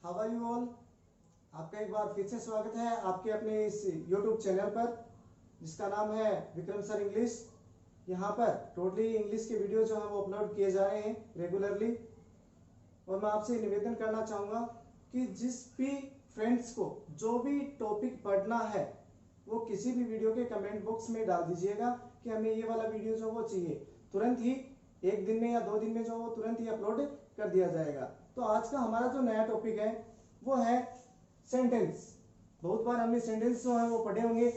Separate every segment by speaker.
Speaker 1: How are you all. आपका एक बार फिर से स्वागत है आपके अपने इस यूट्यूब चैनल पर जिसका नाम है विक्रम सर इंग्लिश। यहाँ पर टोटली इंग्लिश के वीडियो जो है वो अपलोड किए जा रहे हैं रेगुलरली। और मैं आपसे निवेदन करना चाहूँगा कि जिस भी फ्रेंड्स को जो भी टॉपिक पढ़ना है वो किसी भी वीडियो के कमेंट बॉक्स में डाल दीजिएगा कि हमें ये वाला वीडियो जो वो चाहिए। तुरंत ही एक दिन में या 2 दिन में जो वो तुरंत ही अपलोड कर दिया जाएगा। तो आज का हमारा जो नया टॉपिक है वो है सेंटेंस। बहुत बार हमने सेंटेंस जो है वो पढ़े होंगे।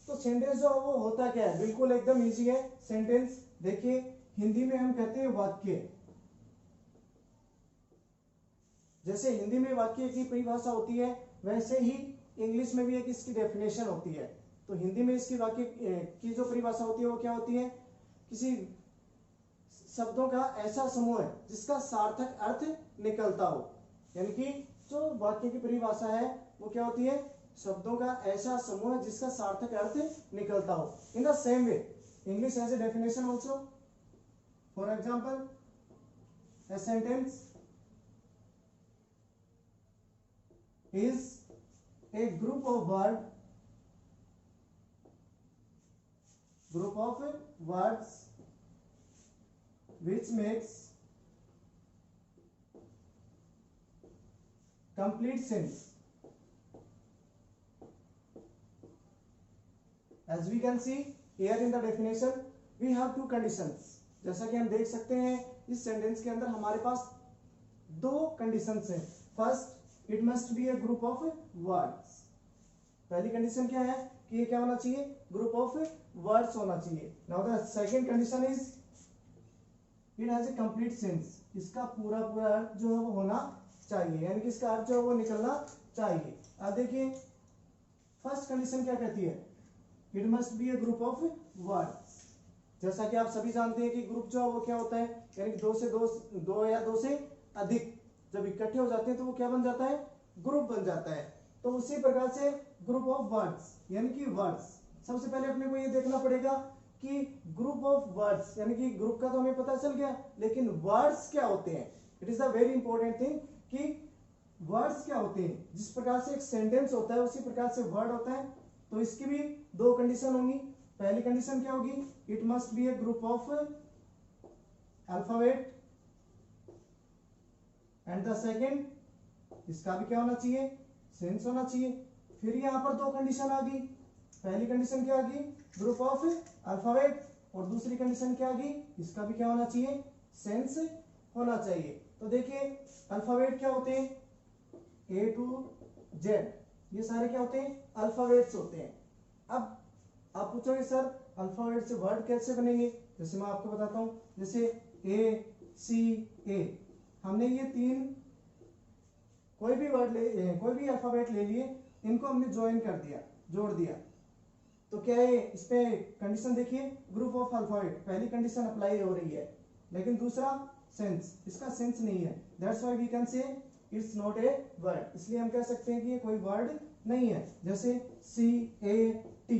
Speaker 1: तो सेंटेंस जो है वो होता क्या है, बिल्कुल एकदम इजी है। सेंटेंस देखिए, हिंदी में हम कहते हैं वाक्य। जैसे हिंदी में वाक्य की परिभाषा होती है वैसे ही इंग्लिश में भी एक इसकी डेफिनेशन होती है। तो हिंदी में इसकी वाक्य की जो परिभाषा होती है वो क्या होती है, किसी शब्दों का ऐसा समूह है जिसका सार्थक अर्थ निकलता हो। यानी कि जो वाक्य की परिभाषा है वो क्या होती है, शब्दों का ऐसा समूह है जिसका सार्थक अर्थ निकलता हो। In the same way English has a definition also. For example, a sentence is a group of words which makes complete sense. As we can see here in the definition, we have two conditions. जैसा कि हम देख सकते हैं इस sentence के अंदर हमारे पास दो कंडीशंस हैं। First, it must be A group of words. पहली कंडीशन क्या है कि ये क्या होना चाहिए, ग्रुप ऑफ वर्ड्स होना चाहिए। Now the second condition is it has a complete sense. इसका पूरा पूरा अर्थ जो है वो होना चाहिए, यानी कि इसका अर्थ जो है वो निकलना चाहिए। अब देखिए फर्स्ट कंडीशन क्या कहती है, it must be A group of words. जैसा कि आप सभी जानते हैं कि ग्रुप जो है वो क्या होता है, यानी कि दो या दो से अधिक जब इकट्ठे हो जाते हैं तो वो क्या बन जाता है, ग्रुप बन जाता है। तो उसी प्रकार से ग्रुप ऑफ वर्ड्स यानी कि वर्ड्स। सबसे पहले अपने को ये देखना पड़ेगा कि ग्रुप ऑफ वर्ड्स यानी कि ग्रुप का तो हमें पता चल गया, लेकिन वर्ड्स क्या होते हैं। It is the very important thing कि वर्ड्स क्या होते हैं। जिस प्रकार से एक सेंटेंस होता है उसी प्रकार से वर्ड होता है। तो इसकी भी दो कंडीशन होंगी। पहली कंडीशन क्या होगी, it must be A group of alphabet, and the second, इसका भी क्या होना चाहिए, सेंस होना चाहिए। फिर यहां पर दो कंडीशन आ गई। पहली कंडीशन क्या आ गई, ग्रुप ऑफ अल्फाबेट, और दूसरी कंडीशन क्या आ गई, इसका भी क्या होना चाहिए, सेंस होना चाहिए। तो देखिए अल्फाबेट क्या होते हैं, ए टू जेड, ये सारे क्या होते हैं, अल्फाबेट्स होते हैं। अब आप पूछोगे सर अल्फाबेट से वर्ड कैसे बनेंगे। जैसे मैं आपको बताता हूं, जैसे ए सी ए, हमने ये तीन कोई भी अल्फाबेट ले लिए, इनको हमने ज्वाइन कर दिया, जोड़ दिया। तो क्या है इस पे कंडीशन देखिए, ग्रुप ऑफ अल्फाबेट, पहली कंडीशन अप्लाई हो रही है, लेकिन दूसरा सेंस, इसका सेंस नहीं है। That's why we can say it's not a word. इसलिए हम कह सकते हैं कि ये कोई वर्ड नहीं है। जैसे सी ए टी,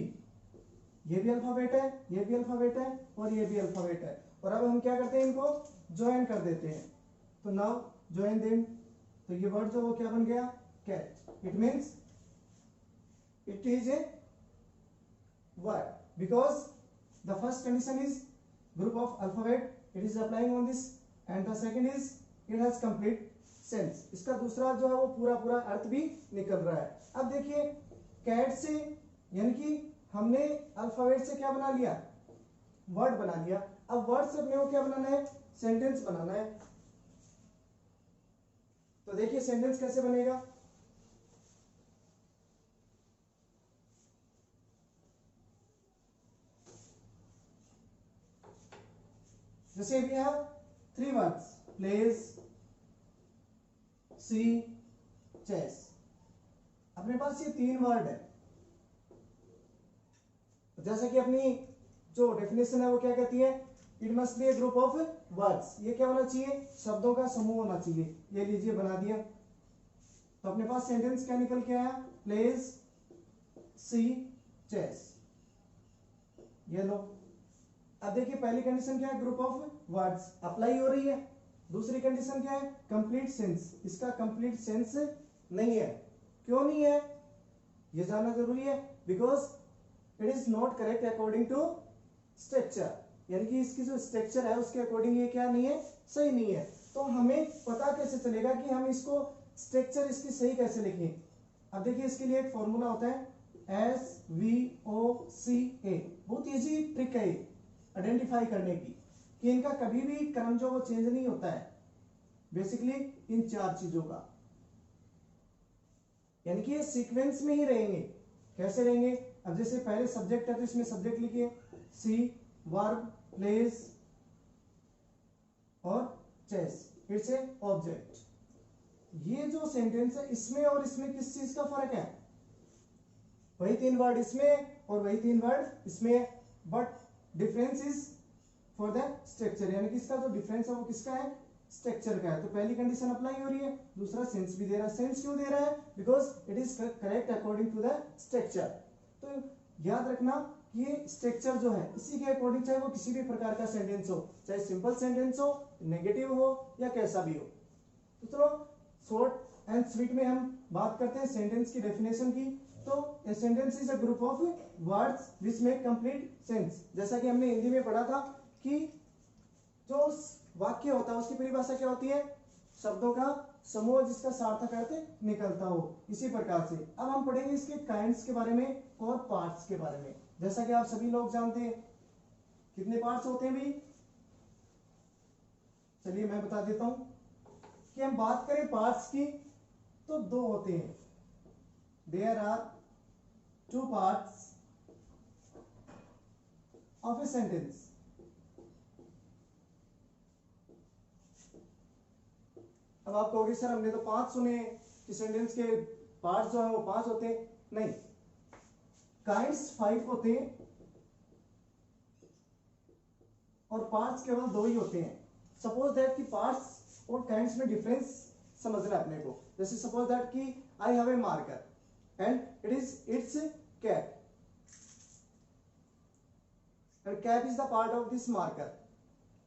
Speaker 1: ये भी अल्फाबेट है, ये भी अल्फाबेट है और ये भी अल्फाबेट है। और अब हम क्या करते हैं, इनको ज्वाइन कर देते हैं। तो नाउ ज्वाइन देम, तो ये वर्ड जो वो क्या बन गया, cat. It means it is a word because the first condition is group of alphabet, it is applying on this, and the second is it has complete sense. इसका दूसरा जो है वो पूरा पूरा अर्थ भी निकल रहा है। अब देखिए कैट से यानी कि हमने अल्फाबेट से क्या बना लिया, वर्ड बना लिया। अब वर्ड से अपने को क्या बनाना है, सेंटेंस बनाना है। तो देखिए सेंटेंस कैसे बनेगा, जैसे we have 3 words, plays, sea, chess. अपने पास ये 3 वर्ड है। जैसा कि अपनी जो डेफिनेशन है वो क्या कहती है, it must be A group of words. ये क्या होना चाहिए, शब्दों का समूह होना चाहिए। ये लीजिए बना दिया। तो अपने पास सेंटेंस क्या निकल के आया, प्लेज, सी, चेस। ये लो। अब देखिए पहली कंडीशन क्या है, ग्रुप ऑफ वर्ड्स अप्लाई हो रही है। दूसरी कंडीशन क्या है, कंप्लीट सेंस। इसका कंप्लीट सेंस नहीं है। क्यों नहीं है ये जानना जरूरी है, because it is not correct according to structure, यानी कि इसकी जो स्ट्रक्चर है उसके अकॉर्डिंग ये क्या नहीं है, सही नहीं है। तो हमें पता कैसे चलेगा कि हम इसको स्ट्रक्चर इसकी सही कैसे लिखें। अब देखिए इसके लिए एक फॉर्मूला होता है SVOCA, बहुत इजी ट्रिक है आइडेंटिफाई करने की कि इनका कभी भी क्रम जो वो चेंज नहीं होता है, बेसिकली इन चार चीजों का, यानी कि ये सीक्वेंस में ही रहेंगे। कैसे रहेंगे, अब जैसे पहले सब्जेक्ट है तो इसमें सब्जेक्ट लिखिए सी, वर्ब, प्लेस और चेस, फिर से ऑब्जेक्ट। ये जो सेंटेंस है इसमें और इसमें किस चीज का फर्क है, वही 3 वर्ड इसमें और वही 3 वर्ड इसमें, but difference is for the structure, यानी कि इसका जो डिफरेंस है वो किसका है, स्ट्रक्चर का है। तो पहली कंडीशन अप्लाई हो रही है, दूसरा सेंस भी दे रहा है। सेंस क्यों दे रहा है, because it is correct according to the structure. तो याद रखना कि ये स्ट्रक्चर जो है इसी के अकॉर्डिंग, चाहे वो किसी भी प्रकार का सेंटेंस हो, चाहे सिंपल सेंटेंस हो, नेगेटिव हो या कैसा भी हो। तो चलो शॉर्ट एंड स्वीट में हम बात करते हैं सेंटेंस की डेफिनेशन की। तो a sentence is a group of words which make complete sense. जैसा कि हमने हिंदी में पढ़ा था कि जो वाक्य होता है उसकी परिभाषा क्या होती है, शब्दों का समूह जिसका सार्थक अर्थ निकलता हो। इसी प्रकार से अब हम पढ़ेंगे इसके काइंड्स के बारे में और पार्ट्स के बारे में। जैसा कि आप सभी लोग जानते हैं कितने पार्ट्स होते हैं भाई, चलिए मैं बता देता हूं कि हम बात करें पार्ट्स की तो 2 होते हैं। There are 2 parts of a sentence. अब आप कहोगे सर हमने तो 5 सुने कि सेंटेंस के पार्ट्स जो है वो 5 होते हैं। नहीं, काइंड्स 5 होते हैं और पार्ट्स केवल 2 ही होते हैं। सपोज दैट कि पार्ट्स और काइंड्स में डिफरेंस समझना है अपने को। जैसे सपोज दैट कि I have a marker and it's cap, and cap is the part of this marker.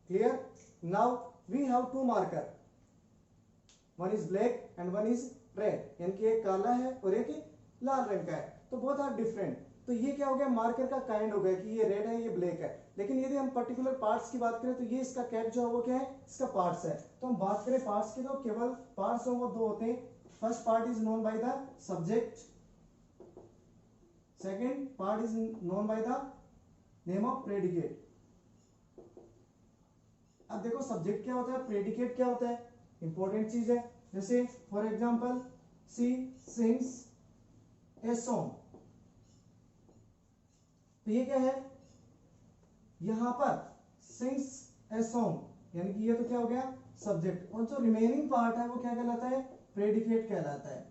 Speaker 1: Clear? Now we have 2 marker, one is black and one is red, यानी कि एक काला है और एक लाल रंग का है, तो बोथ आर डिफरेंट। तो ये क्या हो गया, मार्कर का काइंड हो गया कि ये रेड है ये ब्लैक है। लेकिन यदि हम पर्टिकुलर पार्ट्स की बात करें तो ये इसका कैप जो है वो क्या है, इसका पार्ट्स है। तो हम बात करें पार्ट्स की तो केवल पार्ट्स वो 2 होते हैं। First part is known by the subject, second part is known by the name of predicate. अब देखो सब्जेक्ट क्या होता है, प्रेडिकेट क्या होता है, इंपॉर्टेंट चीज है। जैसे for example she sings a song, तो ये क्या है, यहां पर सिंग्स ए सॉन्ग यानी कि ये तो क्या हो गया सब्जेक्ट, और जो रिमेनिंग पार्ट है वो क्या कहलाता है, प्रेडिकेट कहलाता है।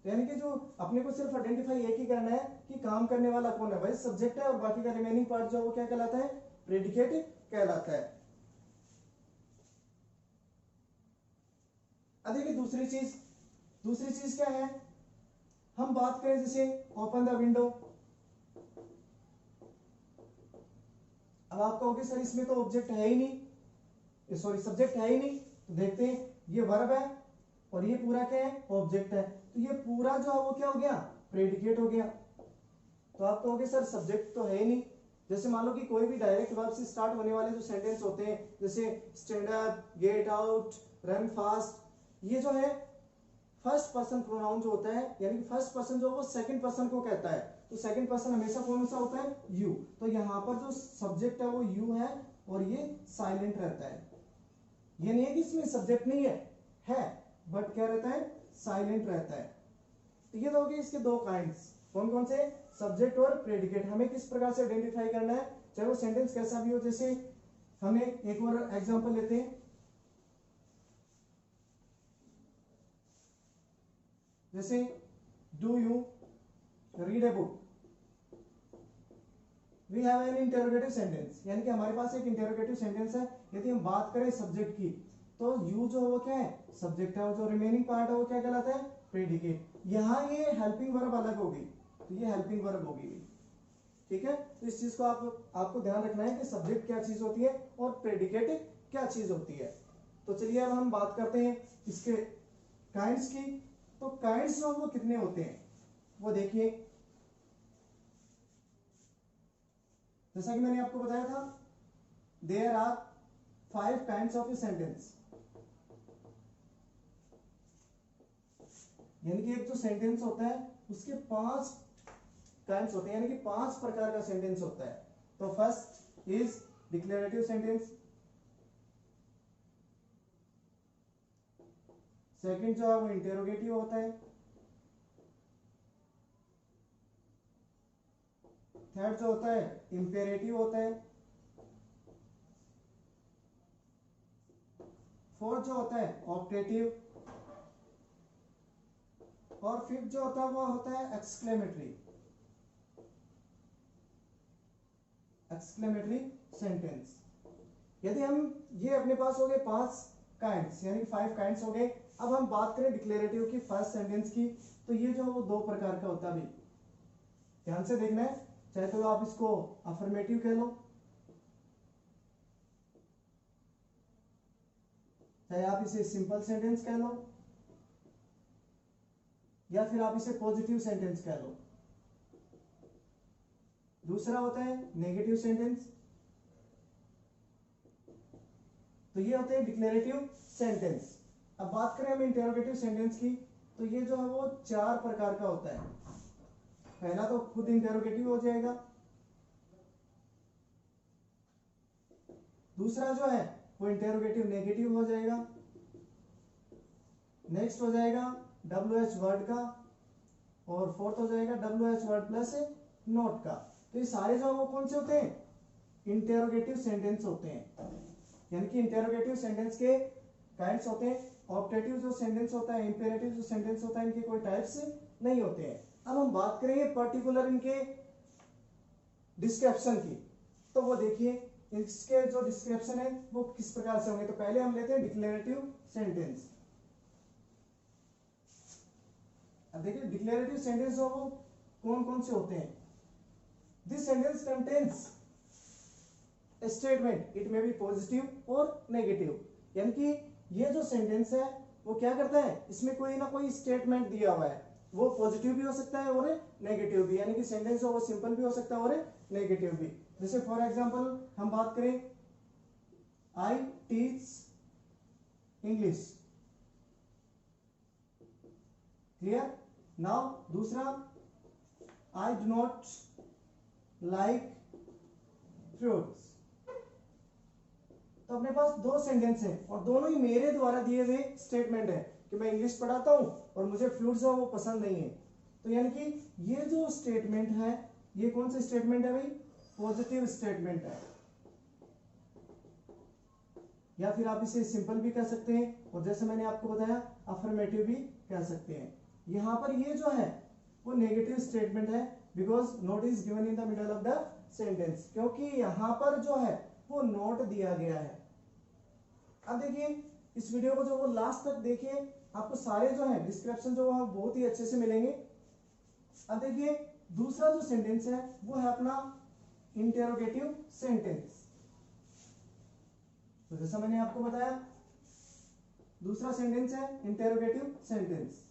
Speaker 1: तो यानी कि जो अपने को सिर्फ आइडेंटिफाई एक ही करना है कि काम करने वाला कौन है, वही सब्जेक्ट है, और बाकी का रिमेनिंग पार्ट जो है वो क्या कहलाता है, प्रेडिकेट कहलाता है। अब देखिए दूसरी चीज क्या है, हम बात करें जैसे ओपन द विंडो। अब आप कहोगे सर इसमें तो ऑब्जेक्ट है ही नहीं, सॉरी सब्जेक्ट है ही नहीं। तो देखते हैं ये वर्ब है और ये पूरा क्या है, ऑब्जेक्ट है। तो ये पूरा जो है वो क्या हो गया, प्रेडिकेट हो गया। तो आप कहोगे सर सब्जेक्ट तो है ही नहीं। जैसे मान लो कि कोई भी डायरेक्ट वर्ब से स्टार्ट होने वाले जो सेंटेंस होते हैं, जैसे stand up, get out, run fast, ये जो है फर्स्ट पर्सन प्रोनाउन जो होता है, यानी कि फर्स्ट पर्सन जो वो सेकंड पर्सन को कहता है। तो सेकंड पर्सन हमेशा कौन सा होता है, यू। तो यहाँ पर जो सब्जेक्ट है वो यू है और ये साइलेंट रहता है। ये नहीं है कि इसमें सब्जेक्ट नहीं है बट क्या रहता है, साइलेंट रहता है। तो ये तो हो गए इसके 2 काइंड्स, कौन कौन से, सब्जेक्ट और प्रेडिकेट। हमें किस प्रकार से आइडेंटिफाई करना है, चाहे वो सेंटेंस कैसा भी हो। जैसे हमें एक और एग्जांपल लेते हैं, जैसे do you read a book, we have an interrogative sentence, यानी कि हमारे पास एक इंटरोगेटिव सेंटेंस है। यदि हम बात करें सब्जेक्ट की तो यू जो है वो क्या है, सब्जेक्ट है, और जो रिमेनिंग पार्ट है वो क्या कहलाता है, प्रेडिकेट। यहां ये हेल्पिंग वर्ब अलग होगी, तो ये हेल्पिंग वर्ब होगी, ठीक है। तो इस चीज को आपको ध्यान रखना है कि सब्जेक्ट क्या चीज होती है और प्रेडिकेट क्या चीज होती है। तो चलिए अब हम बात करते हैं इसके काइंड्स की। तो काइंड्स जो वो कितने होते हैं वो देखिए, जैसा कि मैंने आपको बताया था, there are 5 kinds of a sentence. यानी कि एक जो सेंटेंस होता है उसके 5 काइंड्स होते हैं, यानी कि 5 प्रकार का सेंटेंस होता है। तो first is declarative sentence, second जो है वो इंटेरोगेटिव होता है, थर्ड जो होता है इंपेरेटिव होता है, फोर्थ जो होता है ऑप्टेटिव, और फिफ्थ जो होता है वो होता है एक्सक्लेमेटरी सेंटेंस। यदि हम ये अपने पास हो गए 5 काइंड्स यानी 5 काइंड्स हो गए। अब हम बात करें डिक्लेरेटिव की, फर्स्ट सेंटेंस की, तो ये जो वो 2 प्रकार का होता है। भी ध्यान से देखना है, चाहे तो आप इसको अफर्मेटिव कह लो, चाहे आप इसे सिंपल सेंटेंस कह लो, या फिर आप इसे पॉजिटिव सेंटेंस कह लो। दूसरा होता है नेगेटिव सेंटेंस। तो ये होते हैं डिक्लेरेटिव सेंटेंस। अब बात करें हम इंटेरोगेटिव सेंटेंस की, तो ये जो है वो 4 प्रकार का होता है। पहला तो खुद इंटेरोगेटिव हो जाएगा, दूसरा जो है वो इंटेरोगेटिव नेगेटिव हो जाएगा, नेक्स्ट हो जाएगा WH वर्ड का, और फोर्थ हो जाएगा WH वर्ड प्लस नोट का। तो ये सारे जो वो कौन से होते हैं, इंटेरोगेटिव सेंटेंस होते हैं। यानी कि इंटेरोगेटिव सेंटेंस के काइंड्स होते हैं। ऑप्टेटिव जो सेंटेंस होता है, इंपेरेटिव जो सेंटेंस होता है, इनके कोई टाइप्स नहीं होते हैं। अब हम बात करेंगे पर्टिकुलर इनके डिस्क्रिप्शन की, तो वो देखिए इसके जो डिस्क्रिप्शन है वो किस प्रकार से होंगे। तो पहले हम लेते हैं डिक्लेरेटिव सेंटेंस। अब देखिए डिक्लेरेटिव सेंटेंस वो कौन कौन से होते हैं। This sentence contains statement, it may be positive और नेगेटिव। यानी कि ये जो सेंटेंस है वो क्या करता है, इसमें कोई ना कोई स्टेटमेंट दिया हुआ है, वो पॉजिटिव भी हो सकता है और नेगेटिव भी। यानी कि सेंटेंस वो सिंपल भी हो सकता है और नेगेटिव भी। जैसे फॉर एग्जांपल हम बात करें, I teach English, clear. Now दूसरा, I do not like fruits. तो अपने पास 2 सेंटेंस हैं और दोनों ही मेरे द्वारा दिए हुए स्टेटमेंट है कि मैं इंग्लिश पढ़ाता हूं और मुझे फ्रूट्स वो पसंद नहीं है। तो यानी कि ये जो स्टेटमेंट है ये कौन सा स्टेटमेंट है भाई, पॉजिटिव स्टेटमेंट है। या फिर आप इसे सिंपल भी कह सकते हैं, और जैसे मैंने आपको बताया अफर्मेटिव भी कह सकते हैं। यहां पर ये जो है वो नेगेटिव स्टेटमेंट है, because note is given in the middle of the sentence, क्योंकि यहां पर जो है वो नोट दिया गया है। अब देखिए इस वीडियो को जो वो लास्ट तक देखिए, आपको सारे जो है डिस्क्रिप्शन जो है बहुत ही अच्छे से मिलेंगे। अब देखिए दूसरा जो सेंटेंस है वो है अपना इंटेरोगेटिव सेंटेंस। तो जैसा मैंने आपको बताया दूसरा सेंटेंस है इंटेरोगेटिव सेंटेंस।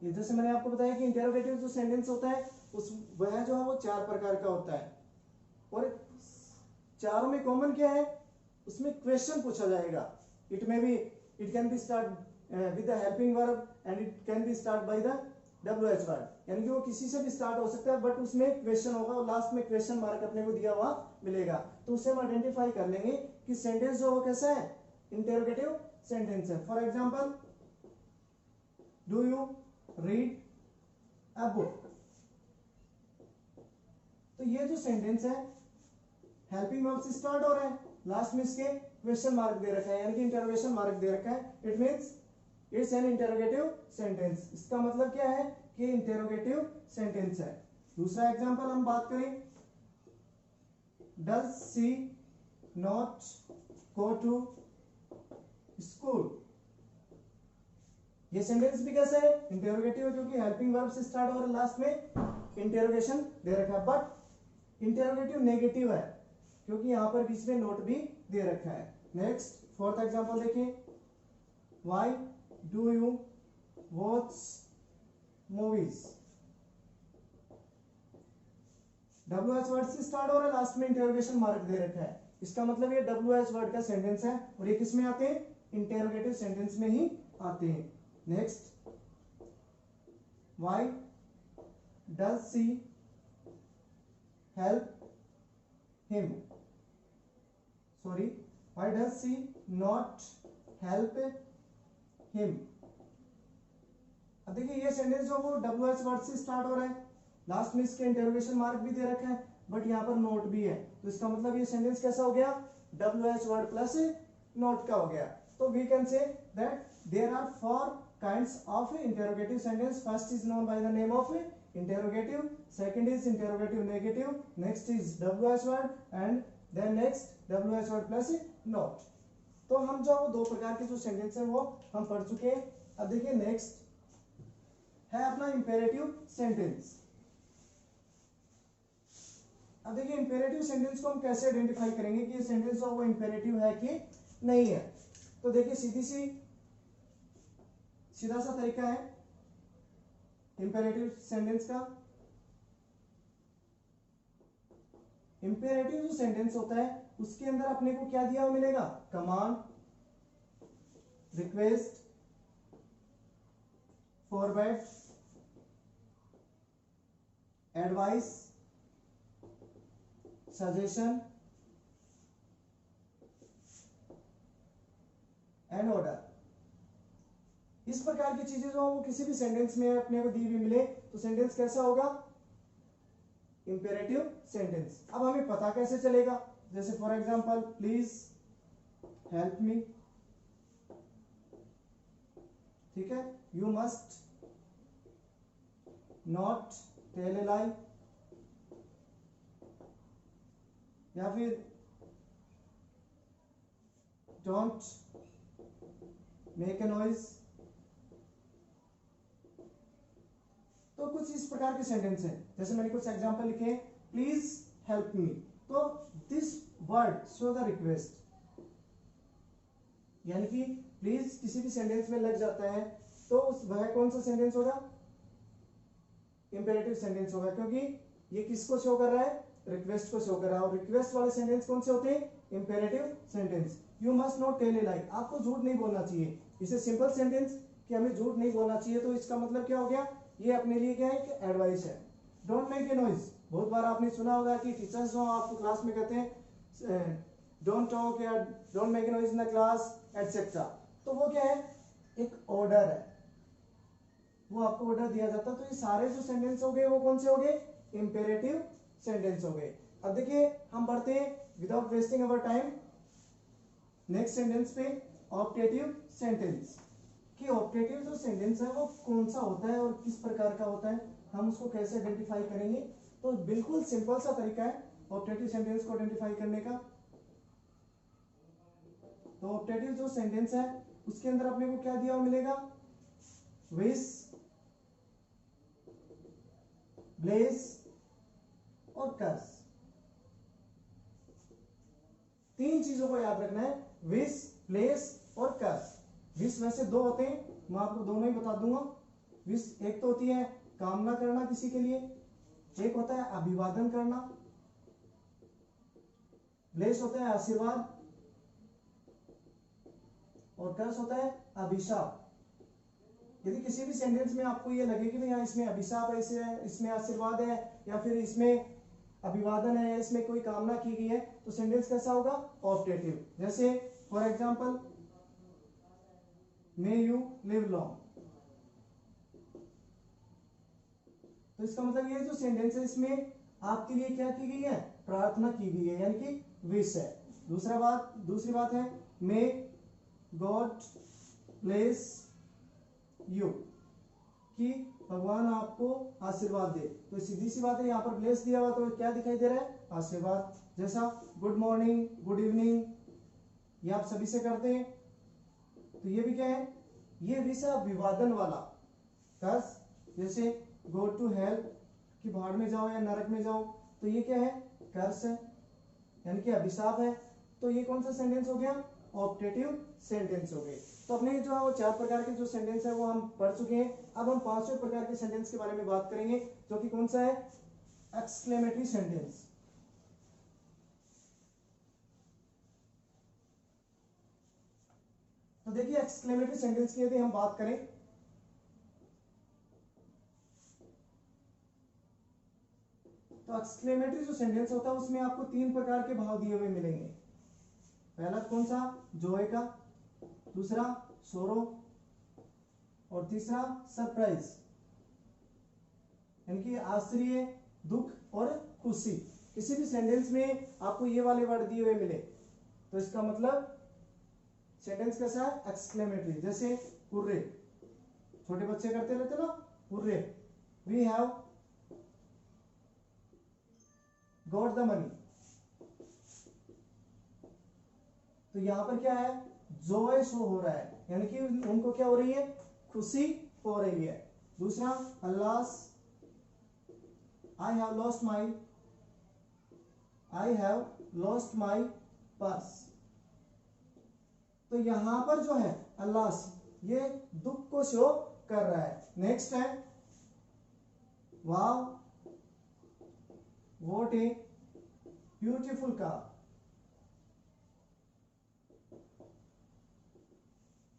Speaker 1: ये जैसे मैंने आपको बताया कि इंटेरोगेटिव जो सेंटेंस होता है उस वह जो है वो 4 प्रकार का होता है, और चारों में कॉमन क्या है, उसमें क्वेश्चन पूछा जाएगा। It may be, it can be start with the helping verb and it can be start by the WH word. यानी कि वो किसी से भी स्टार्ट हो सकता है, बट उसमें क्वेश्चन होगा और लास्ट में क्वेश्चन मार्क अपने को दिया हुआ मिलेगा। तो उसे हम आइडेंटिफाई कर लेंगे कि सेंटेंस जो वो कैसा है, इंटेरोगेटिव सेंटेंस है। For example, do you read a book. तो ये जो सेंटेंस है हेल्पिंग वर्ब से स्टार्ट हो रहा है, लास्ट में इसके क्वेश्चन मार्क दे रखा है, यानी कि इंटरोगेशन मार्क दे रखा है। It means it's an interrogative sentence. इसका मतलब क्या है कि इंटरोगेटिव सेंटेंस है। दूसरा एग्जांपल हम बात करें, does she not go to school. ये सेंटेंस भी कैसा है, इंटरोगेटिव है, क्योंकि हेल्पिंग वर्ब से स्टार्ट हो रहा है, लास्ट में इंटरोगेशन दे रखा है। बट इंटरोगेटिव नेगेटिव है, क्योंकि यहां पर बीच में नोट भी दे रखा है। नेक्स्ट फोर्थ एग्जांपल देखिए, why do you watch movies. WH word से स्टार्ट हो रहा है, लास्ट में इंटरोगेशन मार्क दे रखा है, इसका मतलब ये WH वर्ड का सेंटेंस है और ये किस में आते हैं, इंटेरोगेटिव सेंटेंस में ही आते हैं। Next, why does she help him, sorry why does she not help him. अब देखिए ये सेंटेंस जो वो WH वर्ड से स्टार्ट हो रहा है, लास्ट में इसके इंटरोगेशन मार्क भी दे रखा है, बट यहाँ पर नोट भी है, तो इसका मतलब ये सेंटेंस कैसा हो गया, WH वर्ड प्लस नोट का हो गया। तो we can say that there are 4 kinds of interrogative sentence. First is known by the name of interrogative, second is interrogative negative, next is WH word, and then next WH word plus not. तो हम जो दो प्रकार के जो sentence है वो हम पढ़ चुके हैं। अब देखिए नेक्स्ट है अपना इंपेरेटिव सेंटेंस। अब देखिए इंपेरेटिव सेंटेंस को हम कैसे आइडेंटिफाई करेंगे कि ये सेंटेंस वो इंपेरेटिव है कि नहीं है। तो देखिए सीधा सा तरीका है इंपेरेटिव सेंटेंस का। इंपेरेटिव जो सेंटेंस होता है उसके अंदर अपने को क्या दिया हुआ मिलेगा, command, request, forward, advice, suggestion and order. इस प्रकार की चीजें जो वो किसी भी सेंटेंस में अपने को दी हुई मिले तो सेंटेंस कैसा होगा, इंपेरेटिव सेंटेंस। अब हमें पता कैसे चलेगा, जैसे for example please help me, ठीक है, you must not tell a lie, या फिर डोंट मेक ए नॉइज। तो कुछ इस प्रकार के सेंटेंस हैं, जैसे मैंने कुछ एग्जांपल लिखे, प्लीज हेल्प मी, तो this word show the request, यानी कि प्लीज किसी भी सेंटेंस में लग जाता है तो वह कौन सा सेंटेंस होगा, इंपेरेटिव सेंटेंस होगा, क्योंकि ये किसको शो कर रहा है, रिक्वेस्ट को शो कर रहा है। और रिक्वेस्ट वाले सेंटेंस कौन से होते हैं, imperative sentence. You must not tell a lie, आपको झूठ नहीं बोलना चाहिए। इसे सिंपल सेंटेंस कि हमें झूठ नहीं बोलना चाहिए, तो इसका मतलब क्या हो गया, ये अपने लिए क्या है कि एडवाइस है। डोंट मेक ए नॉइज, बहुत बार आपने सुना होगा कि टीचर्स जो आपको क्लास में कहते हैं डोंट टॉक या don't make a noise in the class etcetera, तो वो क्या है, एक ऑर्डर है, वो आपको ऑर्डर दिया जाता है। तो ये सारे जो सेंटेंस हो गए वो कौन से हो गए, इंपेरेटिव सेंटेंस हो गए। अब देखिए हम बढ़ते हैं without wasting our time next sentence पे, ऑप्टेटिव सेंटेंस। कि ऑप्टेटिव जो सेंटेंस है वो कौन सा होता है और किस प्रकार का होता है, हम उसको कैसे आइडेंटिफाई करेंगे। तो बिल्कुल सिंपल सा तरीका है ऑप्टेटिव सेंटेंस को आइडेंटिफाई करने का। तो ऑप्टेटिव जो सेंटेंस है उसके अंदर अपने को क्या दिया हुआ मिलेगा, विश, ब्लेस और कर्स। 3 चीजों को याद रखना है, विश, ब्लेस और कर्स। विश वैसे 2 होते हैं, मैं आपको दोनों ही बता दूंगा। विश एक तो होती है कामना करना किसी के लिए, एक होता है अभिवादन करना, ब्लेस होता है आशीर्वाद, और कर्स होता है अभिशाप। यदि किसी भी सेंटेंस में आपको ये लगे कि भैया इसमें अभिशाप है, इसमें आशीर्वाद है, या फिर इसमें अभिवादन है, इसमें कोई कामना की गई है, तो सेंटेंस कैसा होगा, ऑप्टेटिव। जैसे for example may you live long, तो इसका मतलब ये जो सेंटेंस है इसमें आपके लिए क्या की गई है, प्रार्थना की गई है, यानी कि विश है। दूसरी बात है मे गॉड ब्लेस यू, कि भगवान आपको आशीर्वाद दे। तो सीधी सी बात है, यहाँ पर ब्लेस दिया हुआ तो क्या दिखाई दे रहा है, आशीर्वाद। जैसा गुड मॉर्निंग, गुड इवनिंग, ये आप सभी से करते हैं, तो ये भी क्या है, ये विश है अभिवादन वाला। कर्स जैसे गो टू हेल्प, कि भाड़ में जाओ या नरक में जाओ, तो ये क्या है, कर्स है। यानी कि अभिशाप है। तो ये कौन सा सेंटेंस हो गया? ऑप्टेटिव सेंटेंस हो गए। तो अपने जो है वो 4 प्रकार के जो सेंटेंस है वो हम पढ़ चुके हैं। अब हम 5वें प्रकार के सेंटेंस के बारे में बात करेंगे, जो कि कौन सा है? Exclamatory sentence. तो देखिए एक्सक्लेमेटरी सेंटेंस की यदि हम बात करें तो एक्सक्लेमेटरी जो सेंटेंस होता है उसमें आपको 3 प्रकार के भाव दिए हुए मिलेंगे। पहला कौन सा? जॉय का, दूसरा सोरो और तीसरा सरप्राइज, यानी कि आश्चर्य, दुख और खुशी। किसी भी सेंटेंस में आपको ये वाले वर्ड दिए हुए मिले तो इसका मतलब सेंटेंस कैसा है? एक्सक्लेमेटरी। जैसे हुर्रे, छोटे बच्चे करते रहते ना, hurray, we have got the money. तो यहां पर क्या है? जॉय शो हो रहा है, यानी कि उनको क्या हो रही है? खुशी हो रही है। दूसरा alas, I have lost my purse. तो यहां पर जो है अल्लास, ये दुख को शो कर रहा है। नेक्स्ट है वाव, व्हाट ए ब्यूटीफुल कार।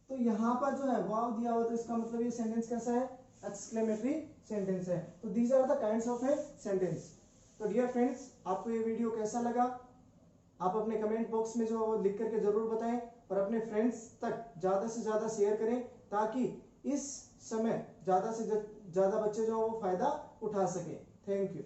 Speaker 1: तो यहां पर जो है वाव दिया हुआ, तो इसका मतलब ये सेंटेंस कैसा है? एक्सक्लेमेटरी सेंटेंस है। तो these are the kinds of a sentence. तो डियर फ्रेंड्स, आपको ये वीडियो कैसा लगा? आप अपने कमेंट बॉक्स में जो लिख करके जरूर बताएं और अपने फ्रेंड्स तक ज्यादा से ज्यादा शेयर करें, ताकि इस समय ज्यादा से ज्यादा बच्चे जो वो फायदा उठा सके। Thank you.